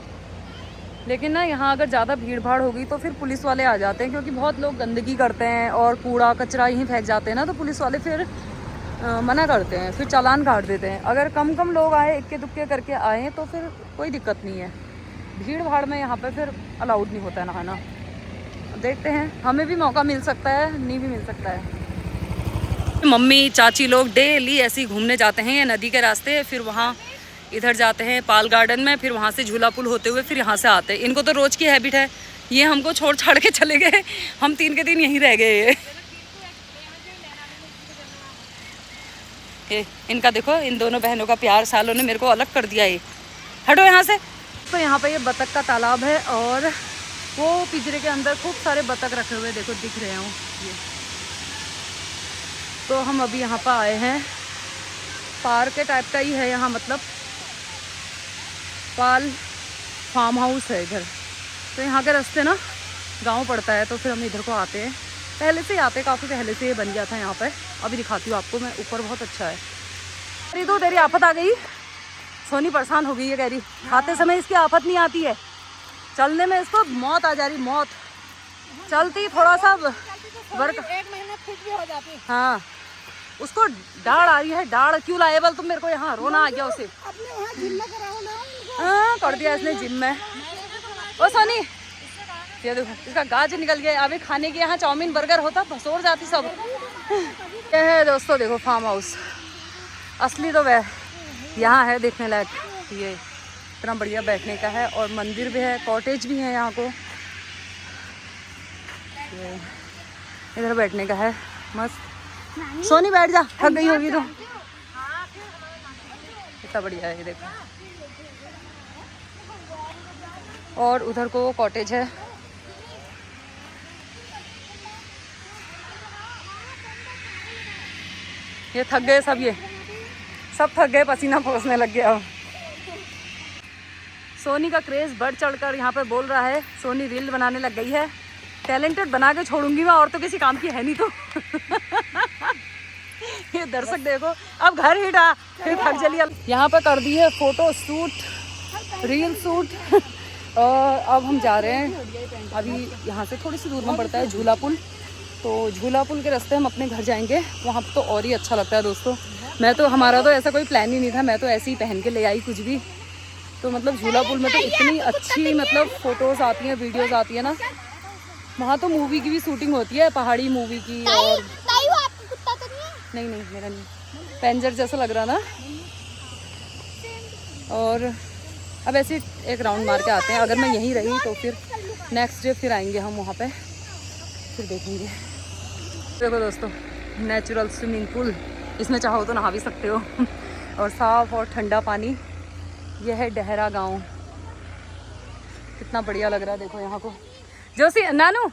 लेकिन ना यहाँ अगर ज़्यादा भीड़ भाड़ होगी तो फिर पुलिस वाले आ जाते हैं, क्योंकि बहुत लोग गंदगी करते हैं और कूड़ा कचरा यहीं फेंक जाते हैं ना, तो पुलिस वाले फिर मना करते हैं, फिर चालान काट देते हैं। अगर कम लोग आए, इक्के दुक्के करके आए तो फिर कोई दिक्कत नहीं है। भीड़ भाड़ में यहाँ पे फिर अलाउड नहीं होता है नहाना। देखते हैं, हमें भी मौका मिल सकता है, नहीं भी मिल सकता है। मम्मी चाची लोग डेली ऐसे ही घूमने जाते हैं ये नदी के रास्ते, फिर वहाँ इधर जाते हैं पाल गार्डन में, फिर वहाँ से झूला पुल होते हुए फिर यहाँ से आते हैं। इनको तो रोज़ की हैबिट है। ये हमको छोड़ छाड़ के चले गए, हम 3 के 3 यहीं रह गए। ये इनका देखो, इन दोनों बहनों का प्यार, सालों ने मेरे को अलग कर दिया। ये हटो यहाँ से। तो यहाँ पे ये बतख का तालाब है और वो पिंजरे के अंदर खूब सारे बतख रखे हुए देखो दिख रहे हो ये। तो हम अभी यहाँ पर आए हैं, पार्क के टाइप का ही है यहाँ, मतलब पाल फार्म हाउस है इधर। तो यहाँ के रास्ते ना गांव पड़ता है तो फिर हम इधर को आते हैं। पहले से ही आते, काफ़ी पहले से ये बन गया था यहाँ पे। अभी दिखाती हूँ आपको मैं, ऊपर बहुत अच्छा है। अरे तो तेरी आफत आ गई, सोनी परेशान हो गई है, कह रही खाते समय इसकी आफत नहीं आती है, चलने में इसको मौत आ जा रही, मौत। चलती थोड़ा सा वर्क 1 महीना फिट भी हो जाती। हाँ उसको डाढ़ आ रही है। डाढ़ क्यों लाए बल तुम मेरे को यहाँ, रोना आ गया उसे। हाँ कर दिया इसने जिम में। ओ सोनी ये देखो इसका गाज निकल गया। अभी खाने के यहाँ चाउमीन बर्गर होता भसोर जाती सब। ये है दोस्तों देखो फार्म हाउस, असली तो वह यहाँ है देखने लायक। ये इतना बढ़िया बैठने का है और मंदिर भी है, कॉटेज भी है यहाँ को। इधर बैठने का है मस्त। सोनी बैठ जा, थक गई होगी तो। कितना बढ़िया है ये देखो। और उधर को वो कॉटेज है। ये थक गए सब, ये सब थक गए, पसीना पोंछने लग गया। सोनी का क्रेज़ बढ़ चढ़कर यहाँ पे बोल रहा है। सोनी रील बनाने लग गई है। टैलेंटेड बना के छोड़ूंगी मैं, और तो किसी काम की है नहीं तो। ये दर्शक देखो, अब घर ही डा फिर थक चलिए। यहाँ पे कर दी है फोटो शूट, रील शूट। और अब हम जा रहे हैं, अभी यहाँ से थोड़ी सी दूर में पड़ता है झूला पुल। तो झूला पुल के रास्ते हम अपने घर जाएंगे, वहाँ पर तो और ही अच्छा लगता है दोस्तों। मैं तो, हमारा तो ऐसा कोई प्लान ही नहीं था, मैं तो ऐसे ही पहन के ले आई कुछ भी। तो मतलब झूला पुल में तो इतनी अच्छी मतलब फ़ोटोज़ आती हैं, वीडियोज़ आती है ना। वहाँ तो मूवी की भी शूटिंग होती है, पहाड़ी मूवी की। और नहीं नहीं, मेरा नहीं, पैंजर जैसा लग रहा ना। और अब ऐसे एक राउंड मार के आते हैं। अगर मैं यहीं रही तो फिर नेक्स्ट डे फिर आएंगे हम वहाँ पे, फिर देखेंगे। देखो दोस्तों, नेचुरल स्विमिंग पूल, इसमें चाहो तो नहा भी सकते हो। और साफ़ और ठंडा पानी। यह है डहरा गांव, कितना बढ़िया लग रहा है देखो यहाँ को। जोशी नानू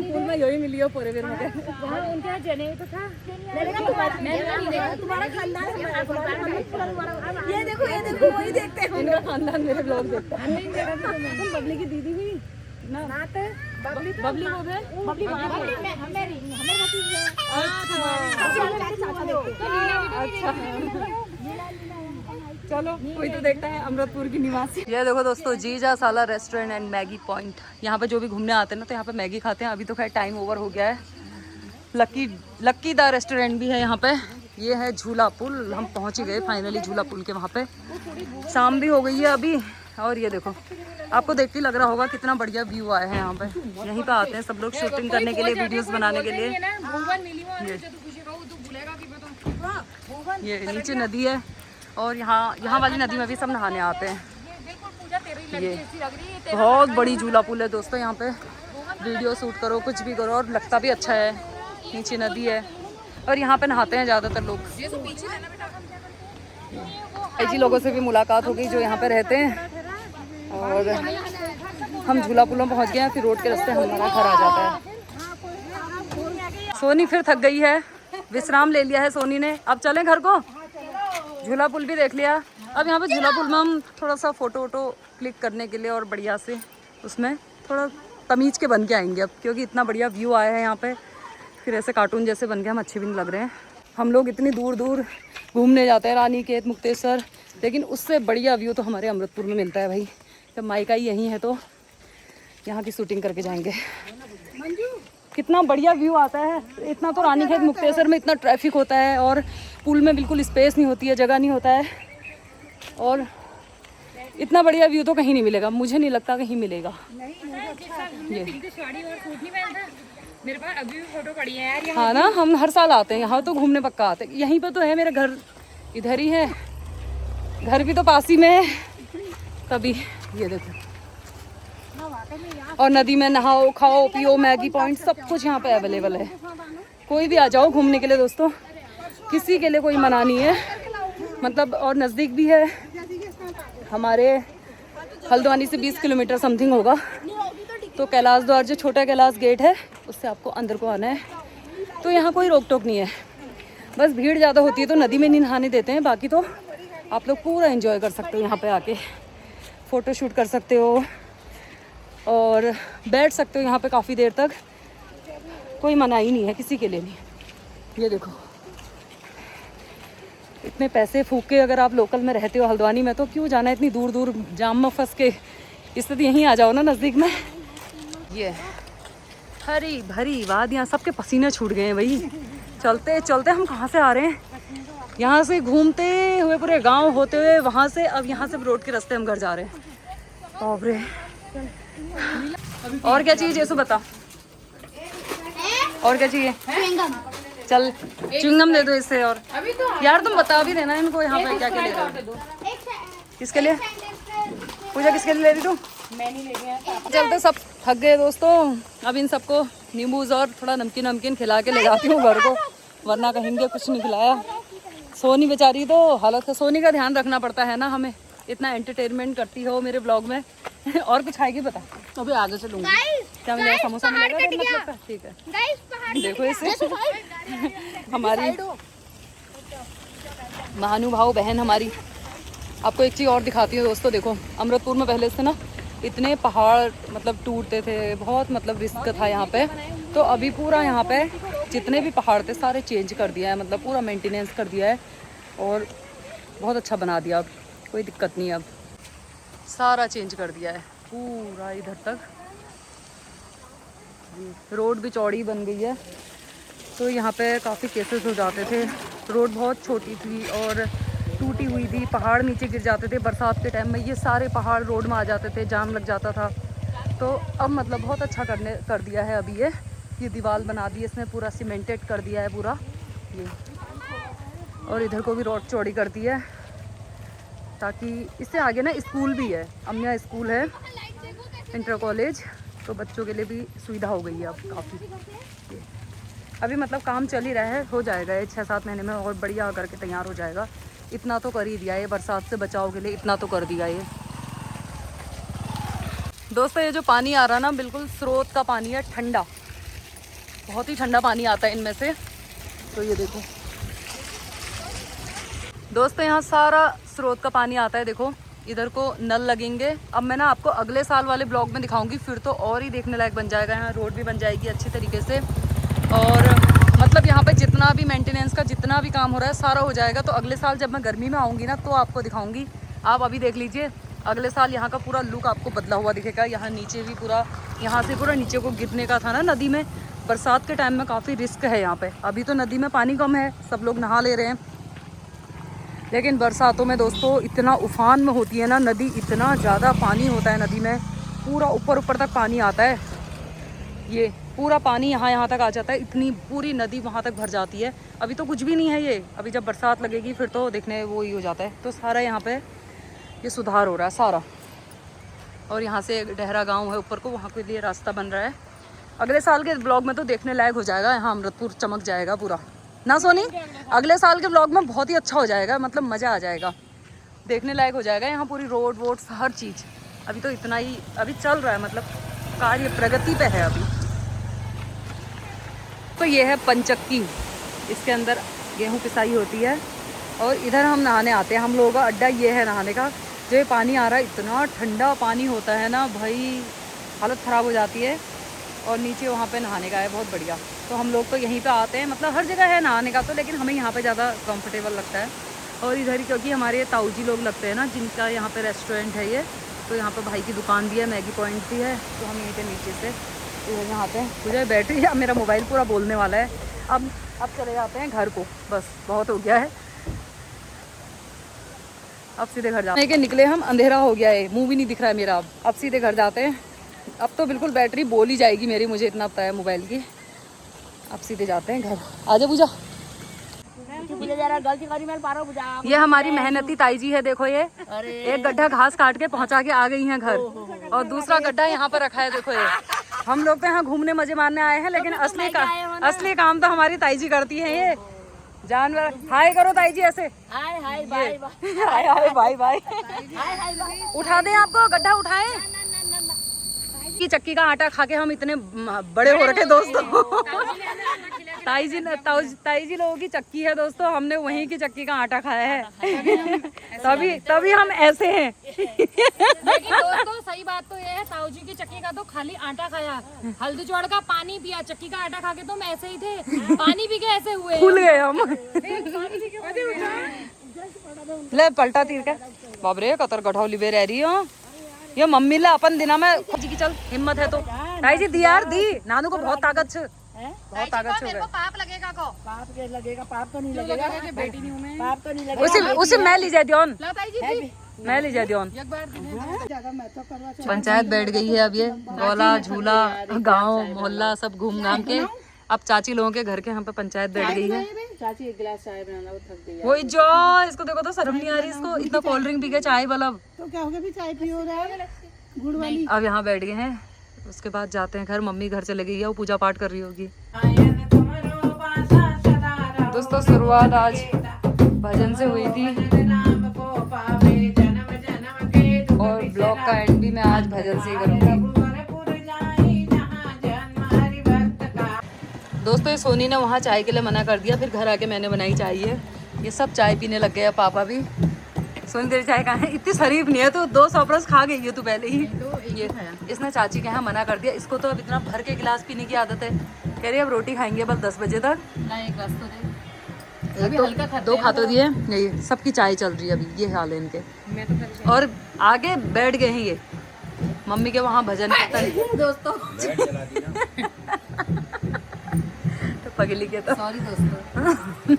पूल में यही मिली हो पूरे दिन में। ये देखो वही देखते हैं, इनका खानदान मेरे ब्लॉग देखता है। बबली की दीदी भी ना, बबली हो गए, बबली अच्छा। चलो कोई तो देखता है, अमृतपुर की निवासी। ये देखो दोस्तों, जीजा साला रेस्टोरेंट एंड मैगी पॉइंट। यहाँ पे जो भी घूमने आते हैं ना तो यहाँ पे मैगी खाते हैं। अभी तो खैर टाइम ओवर हो गया है। लक्की दा रेस्टोरेंट भी है यहाँ पे। ये है झूला पुल, हम पहुँच ही गए फाइनली झूला पुल के वहाँ पे। शाम भी हो गई है अभी। और ये देखो, आपको देख के लग रहा होगा कितना बढ़िया व्यू आया है यहाँ पे। यहीं पे आते हैं सब लोग शूटिंग करने के लिए, वीडियोस बनाने के लिए। ये नीचे नदी है और यहाँ वाली नदी में भी सब नहाने आते हैं। ये बहुत बड़ी झूला पुल है दोस्तों, यहाँ पे वीडियो शूट करो, कुछ भी करो, और लगता भी अच्छा है। नीचे नदी है और यहाँ पे नहाते हैं ज़्यादातर लोग। जी लोगों से भी मुलाकात हो गई जो यहाँ पे रहते हैं। और हम झूला पुल में पहुँच गए हैं, फिर रोड के रास्ते हमारा घर आ जाता है। सोनी फिर थक गई है, विश्राम ले लिया है सोनी ने। अब चलें घर को, झूला पुल भी देख लिया। अब यहाँ पे झूला पुल में हम थोड़ा सा फ़ोटो वोटो क्लिक करने के लिए और बढ़िया से उसमें थोड़ा तमीज़ के बन के आएंगे अब, क्योंकि इतना बढ़िया व्यू आया है यहाँ पे। फिर ऐसे कार्टून जैसे बन के हम अच्छे भी नहीं लग रहे हैं। हम लोग इतनी दूर दूर घूमने जाते हैं, रानीखेत, मुक्तेश्वर, लेकिन उससे बढ़िया व्यू तो हमारे अमृतपुर में मिलता है भाई। जब मायका ही यहीं है तो यहाँ की शूटिंग करके जाएंगे। कितना बढ़िया व्यू आता है। इतना तो रानीखेत, मुक्तेश्वर में इतना ट्रैफिक होता है और पुल में बिल्कुल स्पेस नहीं होती है, जगह नहीं होता है। और इतना बढ़िया व्यू तो कहीं नहीं मिलेगा, मुझे नहीं लगता कहीं मिलेगा। ये मेरे पास अभी भी फोटो पड़ी है यार। हाँ ना, हम हर साल आते हैं यहाँ तो घूमने, पक्का आते हैं। यहीं पर तो है मेरा घर, इधर ही है घर भी तो पास ही में है। तभी ये देखो, और नदी में नहाओ, खाओ, पियो, मैगी पॉइंट सब कुछ यहाँ पे अवेलेबल है। कोई भी आ जाओ घूमने के लिए दोस्तों, किसी के लिए कोई मना नहीं है। मतलब और नज़दीक भी है, हमारे हल्द्वानी से 20 किलोमीटर समथिंग होगा। तो कैलाश द्वार, जो छोटा कैलाश गेट है, उससे आपको अंदर को आना है। तो यहाँ कोई रोक टोक नहीं है, बस भीड़ ज़्यादा होती है तो नदी में नहीं नहाने देते हैं। बाकी तो आप लोग पूरा एंजॉय कर सकते हो, यहाँ पे आके फ़ोटो शूट कर सकते हो और बैठ सकते हो यहाँ पे काफ़ी देर तक। कोई मनाही नहीं है किसी के लिए नहीं। ये देखो, इतने पैसे फूक के अगर आप लोकल में रहते हो हल्द्वानी में, तो क्यों जाना इतनी दूर दूर जाम में फंस के। इससे तो यहीं आ जाओ ना नज़दीक में। ये हरी भरी वादियाँ, सबके पसीने छूट गए हैं भाई। चलते चलते हम कहाँ से आ रहे हैं, यहाँ से घूमते हुए पूरे गांव होते हुए वहाँ से, अब यहाँ से रोड के रास्ते हम घर जा रहे हैं। बाप रे, और क्या चाहिए जैसू बता, और क्या चाहिए? चल च्युइंगम दे दो इससे। और यार तुम बता भी देना इनको यहाँ पे क्या क्या ले रहे हो। किसके लिए पूजा, किसके लिए ले रही तू? चलते सब थक गए दोस्तों। अब इन सबको नींबूज और थोड़ा नमकीन नमकीन खिला के ले जाती हूँ घर को, वरना कहेंगे कुछ नहीं खिलाया। सोनी बेचारी तो हालत है, सोनी का ध्यान रखना पड़ता है ना हमें, इतना एंटरटेनमेंट करती हो मेरे ब्लॉग में। और कुछ खाएगी बता? अभी आगे से लूँगी। क्या मिलेगा? समोसा मिलेगा? मतलब ठीक है। देखो इसे हमारी महानुभाव बहन हमारी। आपको एक चीज़ और दिखाती हूँ दोस्तों, देखो अमृतपुर में पहले से ना इतने पहाड़ मतलब टूटते थे, बहुत मतलब रिस्क था यहाँ पे। तो अभी पूरा यहाँ पे जितने भी पहाड़ थे सारे चेंज कर दिया है, मतलब पूरा मेंटेनेंस कर दिया है और बहुत अच्छा बना दिया। अब कोई दिक्कत नहीं, अब सारा चेंज कर दिया है पूरा इधर तक। रोड भी चौड़ी बन गई है, तो यहाँ पे काफ़ी केसेस हो जाते थे। रोड बहुत छोटी थी और टूटी हुई थी, पहाड़ नीचे गिर जाते थे बरसात के टाइम में, ये सारे पहाड़ रोड में आ जाते थे, जाम लग जाता था। तो अब मतलब बहुत अच्छा कर दिया है अभी ये दीवार बना दी है इसने, पूरा सीमेंटेड कर दिया है पूरा ये। और इधर को भी रोड चौड़ी कर दी है, ताकि इससे आगे ना स्कूल भी है, अमिया स्कूल है, इंटर कॉलेज, तो बच्चों के लिए भी सुविधा हो गई है अब काफ़ी। अभी मतलब काम चल ही रहा है, हो जाएगा ये 6-7 महीने में और बढ़िया करके तैयार हो जाएगा। इतना तो कर ही दिया है, बरसात से बचाव के लिए इतना तो कर दिया ये। दोस्तों ये जो पानी आ रहा है ना, बिल्कुल स्रोत का पानी है, ठंडा, बहुत ही ठंडा पानी आता है इनमें से। तो ये देखो दोस्तों, यहाँ सारा स्रोत का पानी आता है। देखो इधर को नल लगेंगे। अब मैं ना आपको अगले साल वाले ब्लॉग में दिखाऊंगी, फिर तो और ही देखने लायक बन जाएगा। यहाँ रोड भी बन जाएगी अच्छी तरीके से, और मतलब यहाँ पे जितना भी मेंटेनेंस का जितना भी काम हो रहा है सारा हो जाएगा। तो अगले साल जब मैं गर्मी में आऊँगी ना तो आपको दिखाऊंगी। आप अभी देख लीजिए, अगले साल यहाँ का पूरा लुक आपको बदला हुआ दिखेगा। यहाँ नीचे भी पूरा, यहाँ से पूरा नीचे को गिरने का था ना नदी में, बरसात के टाइम में काफ़ी रिस्क है यहाँ पे। अभी तो नदी में पानी कम है, सब लोग नहा ले रहे हैं, लेकिन बरसातों में दोस्तों इतना उफान में होती है ना नदी, इतना ज़्यादा पानी होता है नदी में, पूरा ऊपर तक पानी आता है। ये पूरा पानी यहाँ तक आ जाता है, इतनी पूरी नदी वहाँ तक भर जाती है। अभी तो कुछ भी नहीं है ये, अभी जब बरसात लगेगी फिर तो देखने वो ही हो जाता है। तो सारा यहाँ पे ये सुधार हो रहा है सारा। और यहाँ से डहरा गांव है ऊपर को, वहाँ के लिए रास्ता बन रहा है। अगले साल के ब्लॉग में तो देखने लायक हो जाएगा, यहाँ अमृतपुर चमक जाएगा पूरा ना सोनी। अगले साल के ब्लॉग में बहुत ही अच्छा हो जाएगा, मतलब मज़ा आ जाएगा, देखने लायक हो जाएगा यहाँ पूरी रोड वोड हर चीज़। अभी तो इतना ही अभी चल रहा है, मतलब कार्य प्रगति पे है अभी। तो ये है पंचक्की, इसके अंदर गेहूं पिसाई होती है और इधर हम नहाने आते हैं। हम लोगों का अड्डा ये है नहाने का। जो ये पानी आ रहा है इतना ठंडा पानी होता है ना भाई, हालत ख़राब हो जाती है। और नीचे वहाँ पे नहाने का है बहुत बढ़िया, तो हम लोग तो यहीं पे आते हैं। मतलब हर जगह है नहाने का तो, लेकिन हमें यहाँ पे ज़्यादा कंफर्टेबल लगता है। और इधर ही क्योंकि हमारे ताऊ जी लोग लगते हैं ना, जिनका यहाँ पे रेस्टोरेंट है ये, तो यहाँ पे भाई की दुकान भी है, मैगी पॉइंट भी है, तो हम यहीं पे नीचे से इधर यहाँ पे। मुझे बैटरी या मेरा मोबाइल पूरा बोलने वाला है। अब चले जाते हैं घर को, बस बहुत हो गया है, अब सीधे घर जाते हैं। निकले हम, अंधेरा हो गया है, मुँह भी नहीं दिख रहा है मेरा। अब सीधे घर जाते हैं। अब तो बिल्कुल बैटरी बोल ही जाएगी मेरी, मुझे इतना पता है मोबाइल की। अब सीधे जाते हैं घर। आजा पूजा। ये हमारी मेहनती ताई जी है, देखो ये एक गड्ढा घास काट के पहुंचा के आ गई हैं घर, और दूसरा गड्ढा यहाँ पर रखा है। देखो ये हम लोग तो यहाँ घूमने मजे मारने आए हैं, लेकिन असली काम तो हमारी ताई जी करती है। ये जानवर हाय करो ताई जी ऐसे, हाय हाय बाय बाय बाय। उठा दें आपको, गड्ढा उठाएं। की चक्की का आटा खा के हम इतने बड़े हो रखे दोस्तों। ताई जी लोगों की चक्की है दोस्तों, हमने वहीं की चक्की का आटा खाया है। तभी हम ऐसे हैं। लेकिन दोस्तों सही बात तो ये है, ताऊ जी की चक्की का तो खाली आटा खाया, हल्दी जोड़ का पानी पिया, चक्की का आटा खा के तो हम ऐसे ही थे, पानी पी के ऐसे हुए, फूल गए हम। ले पलटा तीर के बाबरे कतर गठाव लिबे रह रही हो। ये मम्मी ला अपन दिना में जी की चल हिम्मत है तो ताई जी दी यार दी, नानू को बहुत ताकत है, बहुत ताकत है। पाप लगेगा को, पाप के लगेगा, पाप तो नहीं लगेगा, बेटी नहीं हूं मैं, पाप तो नहीं लगेगा। उसे मैं ली जा दियोन, ताई जी मैं ली जा दियोन। पंचायत बैठ गई है अब, ये गोला झूला गांव मोहल्ला सब घूम घाम के अब चाची लोगों के घर के यहाँ पे पंचायत बैठ गई है। चाची एक गिलास चाय बनाना, वो थक गई। वही जो इसको देखो तो शर्म नहीं आ रही, इसको इतना कोल्ड ड्रिंक पी के चाय वाला। तो क्या हो गया, भी चाय पियो रहा है, अब यहाँ बैठ गए हैं, उसके बाद जाते हैं घर। मम्मी घर चले गई है, वो पूजा पाठ कर रही होगी। दोस्तों शुरुआत आज भजन से हुई थी और ब्लॉग का एंड भी मैं आज भजन से ही करूँगी। दोस्तों सोनी ने वहाँ चाय के लिए मना कर दिया, फिर घर आके मैंने बनाई चाय। ये सब चाय पीने लग गए। पापा भी। सोनी तेरी चाय कहाँ है? इतनी शरीफ नहीं है तो 2 सॉपरस खा गई है तू पहले ही। ये इसने चाची के यहाँ मना कर दिया। इसको तो अब इतना भर के गिलास पीने की आदत है। कह रही अब रोटी खाएंगे बस 10 बजे तक। एक तो 2 खा तो दिए। यही सबकी चाय चल रही है अभी, ये हाल है इनके। और आगे बैठ गए हैं ये मम्मी के वहाँ भजन कीर्तन। दोस्तों तो पगली के तो सॉरी दोस्तों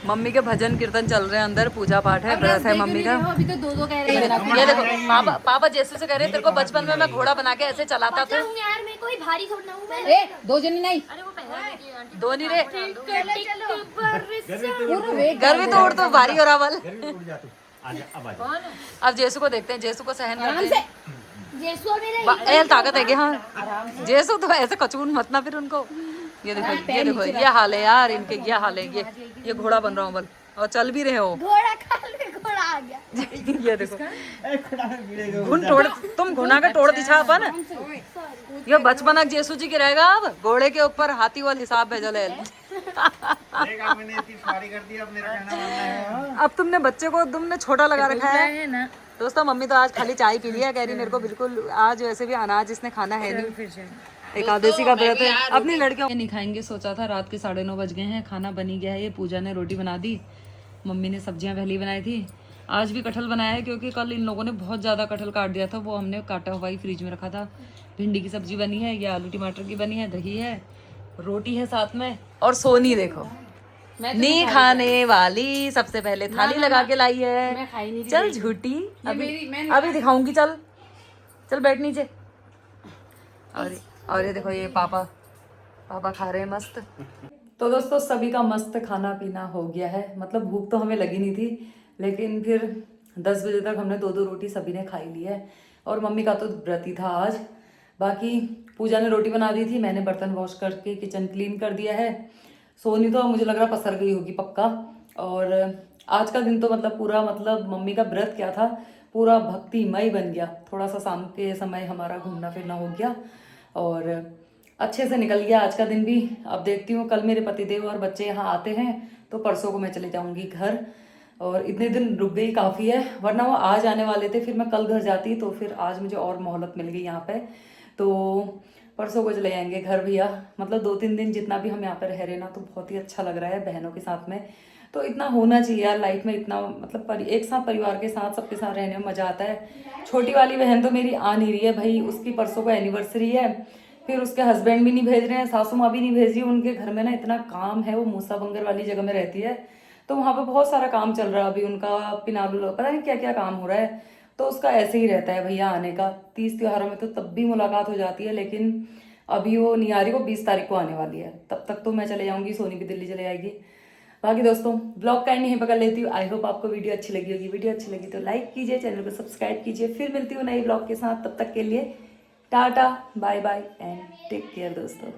मम्मी के भजन कीर्तन चल रहे हैं अंदर, पूजा पाठ है, व्रत है मम्मी का। अभी तो 2 कह रहे हैं। ये देखो पापा जैसे से कह रहे तेरे को बचपन में मैं घोड़ा बना के ऐसे चलाता था। यार मैं कोई भारी थोड़ा हूं। 2 जनी नहीं, 2 नहीं रे, गर्वी तो उड़ तो भारी हो रहा वाल। अब जेसु को देखते हैं, जेसु को सहन करते हैं। जेसु मेरे ताकत है कि हाँ जेसु तो ऐसे कचून मत ना फिर उनको। ये देखो ये हाल है यार इनके, ये हाल है। ये घोड़ा बन रहा हूँ बल, और चल भी रहे हो। घोड़ा घोड़ा आ गया। ये देखो घुन तोड़, तुम घुना के तोड़ दिशा अपन। ये बचपन जेसु जी के रहेगा। अब घोड़े के ऊपर हाथी वाला हिसाब भेजल है। अब तुमने बच्चे को तुमने छोटा लगा रखा है ना। दोस्तों मम्मी तो आज खाली चाय पी लिया, कह रही मेरे को बिल्कुल आज वैसे भी अनाज इसने खाना है नहीं, एकादशी का व्रत है। अपनी लड़कियों नहीं खाएंगे सोचा था। रात के 9:30 बज गए हैं, खाना बनी गया है। ये पूजा ने रोटी बना दी, मम्मी ने सब्जियां पहले बनाई थी। आज भी कटहल बनाया है क्योंकि कल इन लोगों ने बहुत ज़्यादा कटहल काट दिया था, वो हमने काटा हुआ ही फ्रिज में रखा था। भिंडी की सब्जी बनी है, ये आलू टमाटर की बनी है, दही है, रोटी है साथ में। और सोनी देखो नहीं खाने वाली, सबसे पहले थाली लगा के लाई है। चल झूठी, अभी दिखाऊंगी। चल चल बैठ नीचे। और ये देखो ये पापा खा रहे हैं मस्त। तो दोस्तों सभी का मस्त खाना पीना हो गया है। मतलब भूख तो हमें लगी नहीं थी, लेकिन फिर 10 बजे तक हमने 2-2 रोटी सभी ने खाई ली है। और मम्मी का तो व्रत ही था आज। बाकी पूजा ने रोटी बना दी थी, मैंने बर्तन वॉश करके किचन क्लीन कर दिया है। सोनी तो मुझे लग रहा पसर गई होगी पक्का। और आज का दिन तो मतलब पूरा मम्मी का व्रत क्या था, पूरा भक्तिमय बन गया। थोड़ा सा शाम के समय हमारा घूमना फिरना हो गया और अच्छे से निकल गया आज का दिन भी। अब देखती हूँ कल मेरे पतिदेव और बच्चे यहाँ आते हैं तो परसों को मैं चले जाऊँगी घर। और इतने दिन रुक गई काफ़ी है, वरना वो आज आने वाले थे। फिर मैं कल घर जाती तो फिर आज मुझे और मोहलत मिल गई यहाँ पे। तो परसों को चले जाएंगे घर भैया। मतलब 2-3 दिन जितना भी हम यहाँ पर रह रहे ना तो बहुत ही अच्छा लग रहा है बहनों के साथ में। तो इतना होना चाहिए यार लाइफ में, इतना मतलब एक साथ परिवार के साथ सबके साथ रहने में मज़ा आता है। छोटी वाली बहन तो मेरी आ नहीं रही है भाई, उसकी परसों को एनिवर्सरी है। फिर उसके हस्बैंड भी नहीं भेज रहे हैं, सासू माँ भी नहीं भेज रही। उनके घर में ना इतना काम है, वो मूसा बंगर वाली जगह में रहती है तो वहाँ पे बहुत सारा काम चल रहा है अभी उनका। पिनालू पता नहीं क्या क्या काम हो रहा है, तो उसका ऐसे ही रहता है भैया आने का। 30 त्योहारों में तो तब भी मुलाकात हो जाती है, लेकिन अभी वो नहीं आ रही, वो 20 तारीख को आने वाली है। तब तक तो मैं चले जाऊँगी, सोनी भी दिल्ली चले जाएगी। बाकी दोस्तों ब्लॉग का यहीं पकड़ लेती हूँ। आई होप आपको वीडियो अच्छी लगी होगी। वीडियो अच्छी लगी तो लाइक कीजिए, चैनल को सब्सक्राइब कीजिए। फिर मिलती हूँ नई ब्लॉग के साथ, तब तक के लिए tata bye bye and take care दोस्तों।